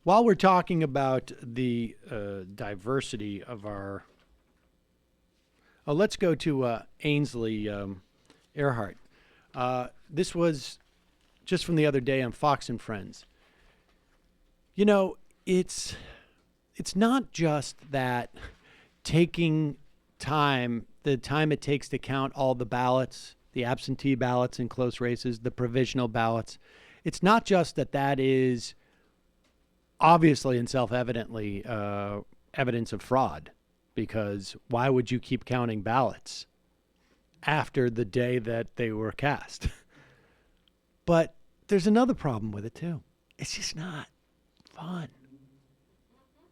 while we're talking about the diversity of our... Oh, let's go to Ainsley Earhardt. This was just from the other day on Fox and Friends. You know, it's not just that taking time, the time it takes to count all the ballots, the absentee ballots in close races, the provisional ballots. It's not just that is obviously and self-evidently evidence of fraud, because why would you keep counting ballots after the day that they were cast? But there's another problem with it too. It's just not fun.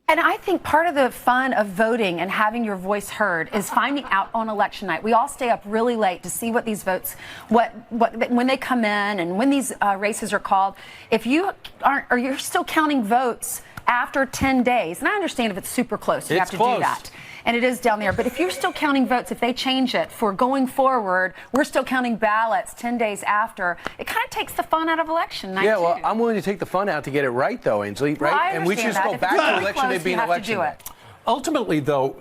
And I think part of the fun of voting and having your voice heard is finding out on election night. We all stay up really late to see what these votes, when they come in and when these races are called. If you aren't, or you're still counting votes after 10 days, and I understand if it's super close, you have to do that. And it is down there. But if you're still counting votes, if they change it for going forward, we're still counting ballots 10 days after, it kind of takes the fun out of election night. Yeah, well, I'm willing to take the fun out to get it right, though, Ainsley, right? Well, and we should just go back to election day being election day. Ultimately, though,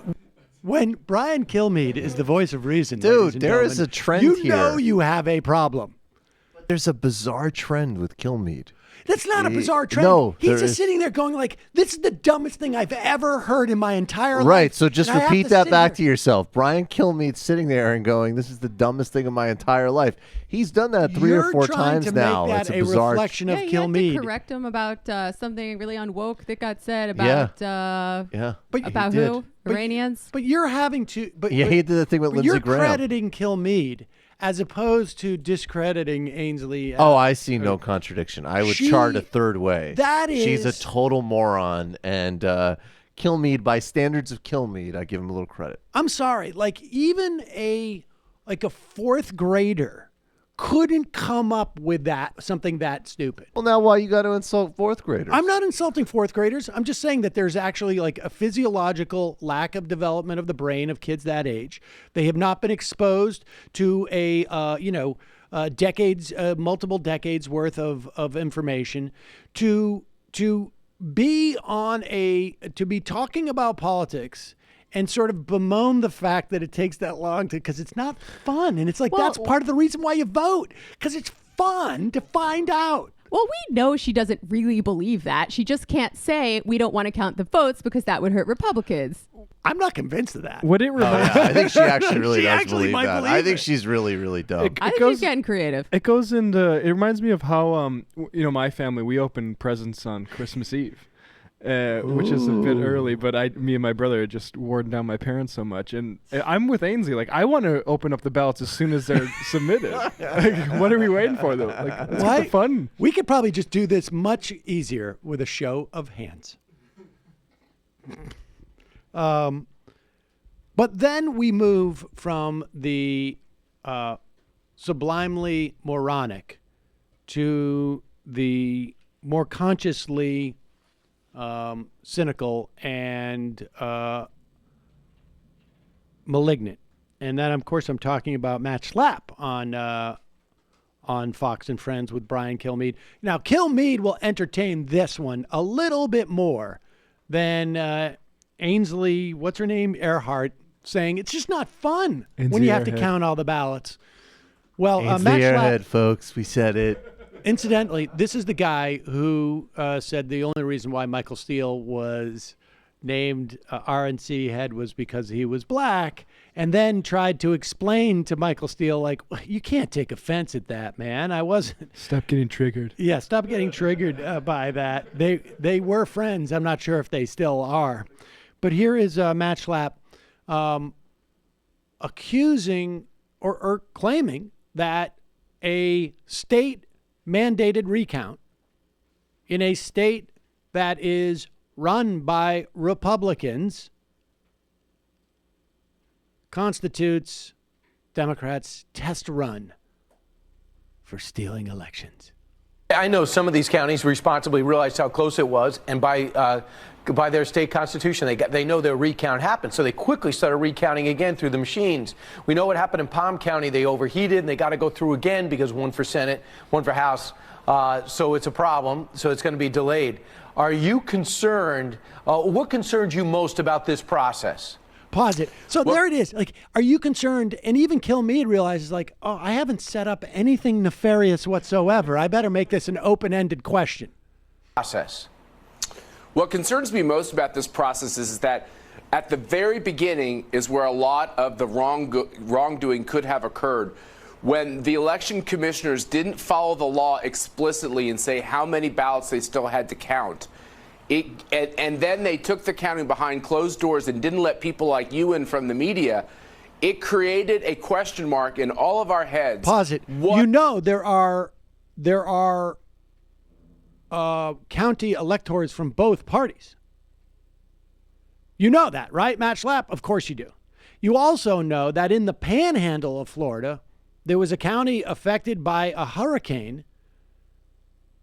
when Brian Kilmeade is the voice of reason, dude, there is a trend here. You know you have a problem. There's a bizarre trend with Kilmeade. That's not a bizarre trend. No, he's just sitting there going like, this is the dumbest thing I've ever heard in my entire life. Right, so just repeat that back to yourself. Brian Kilmeade sitting there and going, this is the dumbest thing in my entire life. He's done that three or four times now. It's a bizarre reflection of Kilmeade. You had to correct him about something really unwoke that got said about about who? Iranians? But you're having to... he did the thing with Lindsey Graham. You're crediting Kilmeade as opposed to discrediting Ainsley. I see no contradiction. I would chart a third way. She's a total moron, and Kilmeade, by standards of Kilmeade, I give him a little credit. I'm sorry, like even a fourth grader couldn't come up with something that stupid. Well, now why you got to insult fourth graders? I'm not insulting fourth graders. I'm just saying that there's actually like a physiological lack of development of the brain of kids that age. They have not been exposed to multiple decades worth of information to be talking about politics and sort of bemoan the fact that it takes that long because it's not fun. And it's like, that's part of the reason why you vote, because it's fun to find out. Well, we know she doesn't really believe that. She just can't say we don't want to count the votes because that would hurt Republicans. I'm not convinced of that. Would it remind I think she actually really does believe that. I think she's really, really dumb. I think she's getting creative. It goes into, it reminds me of how, my family, we open presents on Christmas Eve. Which is a bit early, but me and my brother had just worn down my parents so much, and I'm with Ainsley. Like, I want to open up the ballots as soon as they're submitted. Like, what are we waiting for, though? Like, let's get the fun. We could probably just do this much easier with a show of hands. But then we move from the sublimely moronic to the more consciously cynical and malignant. And then, of course, I'm talking about Matt Schlapp on Fox and Friends with Brian Kilmeade. Now, Kilmeade will entertain this one a little bit more than Ainsley, what's her name, Earhardt, saying it's just not fun when you have to count all the ballots. Well, Ainsley Earhardt, folks, we said it. Incidentally, this is the guy who said the only reason why Michael Steele was named RNC head was because he was black, and then tried to explain to Michael Steele, like, you can't take offense at that, man. I wasn't. Stop getting triggered. Yeah, stop getting triggered by that. They were friends. I'm not sure if they still are. But here is Matt Schlapp accusing or claiming that a state mandated recount in a state that is run by Republicans constitutes Democrats' test run for stealing elections. I know some of these counties responsibly realized how close it was, and by their state constitution, they know their recount happened, so they quickly started recounting again through the machines. We know what happened in Palm County. They overheated, and they got to go through again because one for Senate, one for House. So it's a problem. So it's going to be delayed. Are you concerned? What concerns you most about this process? Pause it. So there it is. Like, are you concerned? And even Kilmeade realizes, like, oh, I haven't set up anything nefarious whatsoever. I better make this an open-ended question. Process. What concerns me most about this process is that at the very beginning is where a lot of the wrongdoing could have occurred. When the election commissioners didn't follow the law explicitly and say how many ballots they still had to count. And then they took the counting behind closed doors and didn't let people like you in from the media. It created a question mark in all of our heads. Pause it. You know there are county electors from both parties. You know that, right, Matt Schlapp? Of course you do. You also know that in the panhandle of Florida, there was a county affected by a hurricane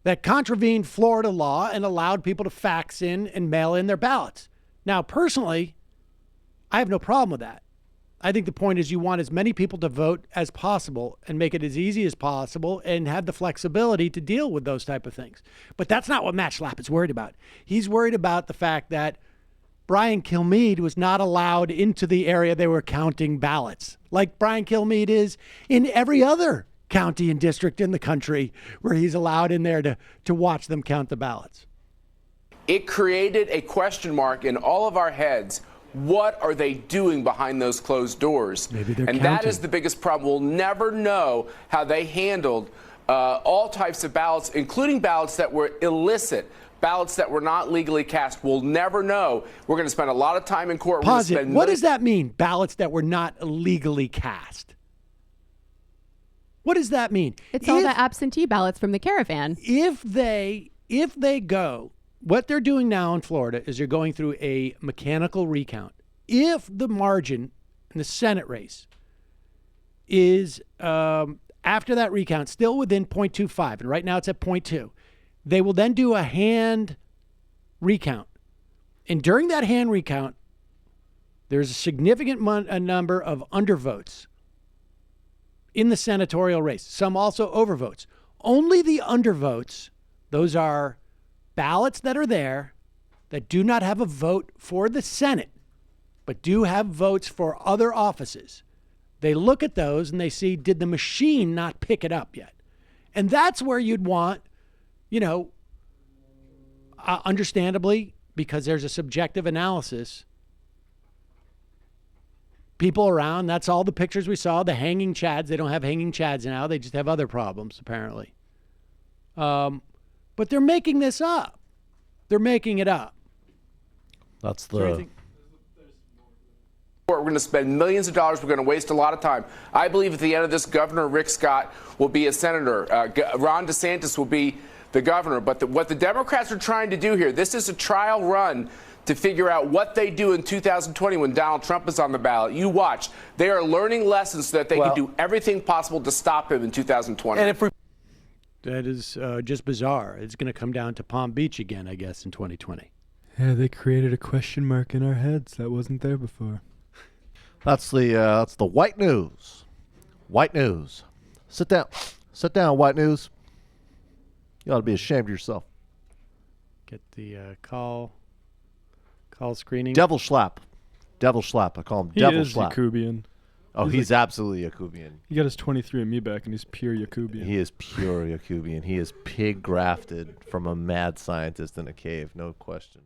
that contravened Florida law and allowed people to fax in and mail in their ballots. Now, personally, I have no problem with that. I think the point is you want as many people to vote as possible and make it as easy as possible and have the flexibility to deal with those type of things. But that's not what Matt Schlapp is worried about. He's worried about the fact that Brian Kilmeade was not allowed into the area they were counting ballots, like Brian Kilmeade is in every other county and district in the country where he's allowed in there to watch them count the ballots. It created a question mark in all of our heads. What are they doing behind those closed doors? Maybe they're counting. That is the biggest problem. We'll never know how they handled all types of ballots, including ballots that were illicit, ballots that were not legally cast. We'll never know. We're going to spend a lot of time in court. Pause it. What does that mean, ballots that were not legally cast? What does that mean? It's all the absentee ballots from the caravan. If they go, what they're doing now in Florida is they're going through a mechanical recount. If the margin in the Senate race is after that recount still within 0.25, and right now it's at 0.2, they will then do a hand recount. And during that hand recount, there's a significant number of undervotes in the senatorial race. Some also overvotes. Only the undervotes, those are ballots that are there that do not have a vote for the Senate, but do have votes for other offices. They look at those and they see, did the machine not pick it up yet? And that's where you'd want, understandably, because there's a subjective analysis, people around. That's all the pictures we saw, the hanging chads. They don't have hanging chads now. They just have other problems, apparently. But they're making this up. They're making it up. That's the... We're going to spend millions of dollars. We're going to waste a lot of time. I believe at the end of this, Governor Rick Scott will be a senator. Ron DeSantis will be the governor. But what the Democrats are trying to do here, this is a trial run to figure out what they do in 2020 when Donald Trump is on the ballot. You watch. They are learning lessons so that they can do everything possible to stop him in 2020. And if that is just bizarre. It's going to come down to Palm Beach again, I guess, in 2020. Yeah, they created a question mark in our heads that wasn't there before. That's the white news. White news. Sit down, white news. You ought to be ashamed of yourself. Get the call screening. Devil Schlapp. I call him Devil Schlapp. He is Yakubian. Oh, he's absolutely Yakubian. He got his 23andMe back, and he's pure Yakubian. He is pure Yakubian. He is pig grafted from a mad scientist in a cave, no question.